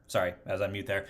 Sorry, I was on mute there.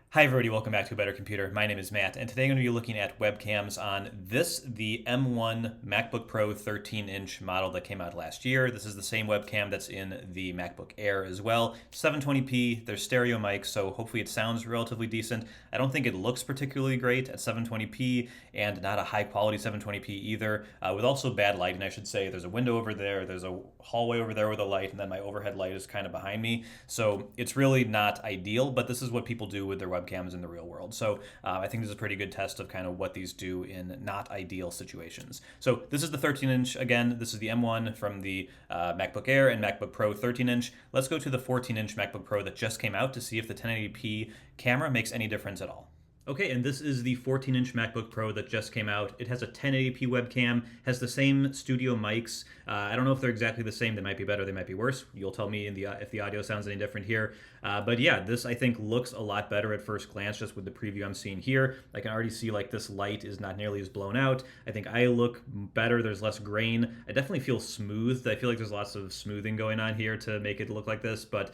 Hi everybody, welcome back to A Better Computer. My name is Matt, and today I'm going to be looking at webcams on the M1 MacBook Pro 13-inch model that came out last year. This is the same webcam that's in the MacBook Air as well. 720p, there's stereo mics, so hopefully it sounds relatively decent. I don't think it looks particularly great at 720p, and not a high-quality 720p either, with also bad lighting, I should say. There's a window over there, there's a hallway over there with a light, and then my overhead light is kind of behind me, so it's really not ideal, but this is what people do with their webcams in the real world. So I think this is a pretty good test of kind of what these do in not ideal situations. So this is the 13-inch again. This is the M1 from the MacBook Air and MacBook Pro 13-inch. Let's go to the 14-inch MacBook Pro that just came out to see if the 1080p camera makes any difference at all. Okay, and this is the 14-inch MacBook Pro that just came out. It has a 1080p webcam, has the same studio mics. I don't know if they're exactly the same. They might be better, they might be worse. You'll tell me if the audio sounds any different here. But yeah, this I think looks a lot better at first glance just with the preview I'm seeing here. I can already see like this light is not nearly as blown out. I think I look better, there's less grain. I definitely feel smoothed. I feel like there's lots of smoothing going on here to make it look like this, but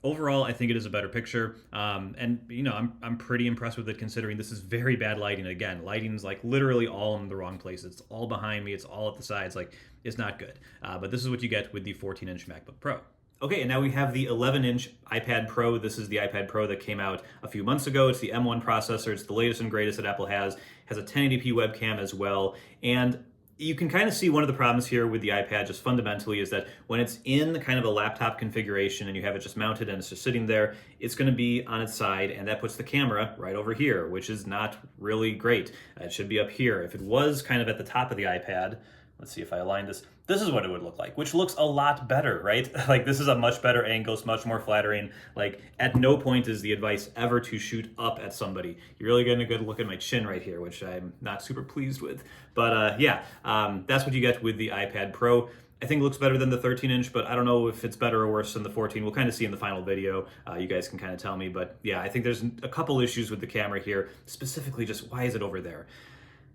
overall, I think it is a better picture, and you know, I'm pretty impressed with it considering this is very bad lighting. Again, lighting's like literally all in the wrong places. It's all behind me. It's all at the sides. Like, it's not good. But this is what you get with the 14-inch MacBook Pro. Okay, and now we have the 11-inch iPad Pro. This is the iPad Pro that came out a few months ago. It's the M1 processor. It's the latest and greatest that Apple has. Has a 1080p webcam as well, and you can kind of see one of the problems here with the iPad just fundamentally is that when it's in kind of a laptop configuration and you have it just mounted and it's just sitting there, it's going to be on its side, and that puts the camera right over here, which is not really great. It should be up here. If it was kind of at the top of the iPad, let's see if I align this. This is what it would look like, which looks a lot better, right? Like, this is a much better angle, it's much more flattering. Like, at no point is the advice ever to shoot up at somebody. You're really getting a good look at my chin right here, which I'm not super pleased with. But that's what you get with the iPad Pro. I think it looks better than the 13-inch, but I don't know if it's better or worse than the 14. We'll kind of see in the final video. You guys can kind of tell me. But yeah, I think there's a couple issues with the camera here, specifically just why is it over there?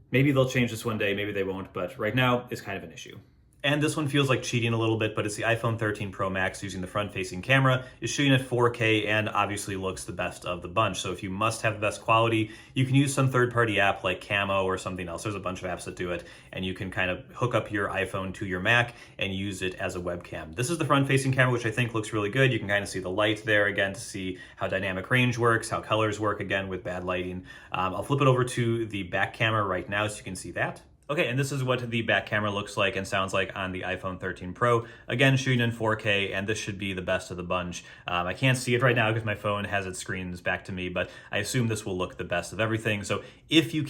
Maybe they'll change this one day, maybe they won't, but right now it's kind of an issue. And this one feels like cheating a little bit, but it's the iPhone 13 Pro Max using the front-facing camera. It's shooting at 4K and obviously looks the best of the bunch. So if you must have the best quality, you can use some third-party app like Camo or something else. There's a bunch of apps that do it, and you can kind of hook up your iPhone to your Mac and use it as a webcam. This is the front-facing camera, which I think looks really good. You can kind of see the light there again to see how dynamic range works, how colors work again with bad lighting. I'll flip it over to the back camera right now so you can see that. Okay, and this is what the back camera looks like and sounds like on the iPhone 13 Pro. Again, shooting in 4K, and this should be the best of the bunch. I can't see it right now because my phone has its screens back to me, but I assume this will look the best of everything. So if you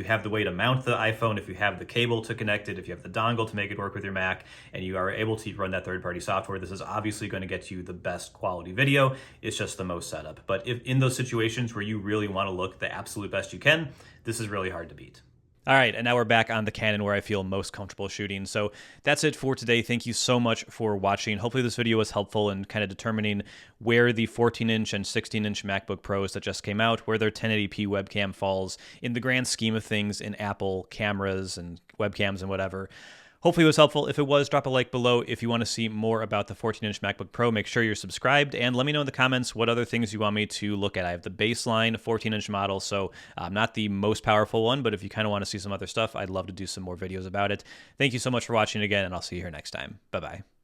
have the way to mount the iPhone, if you have the cable to connect it, if you have the dongle to make it work with your Mac, and you are able to run that third-party software, this is obviously going to get you the best quality video. It's just the most setup. But if in those situations where you really want to look the absolute best you can, this is really hard to beat. All right, and now we're back on the Canon where I feel most comfortable shooting. So that's it for today. Thank you so much for watching. Hopefully this video was helpful in kind of determining where the 14-inch and 16-inch MacBook Pros that just came out, where their 1080p webcam falls in the grand scheme of things in Apple cameras and webcams and whatever. Hopefully it was helpful. If it was, drop a like below. If you want to see more about the 14-inch MacBook Pro, make sure you're subscribed, and let me know in the comments what other things you want me to look at. I have the baseline 14-inch model, so not the most powerful one, but if you kind of want to see some other stuff, I'd love to do some more videos about it. Thank you so much for watching again, and I'll see you here next time. Bye-bye.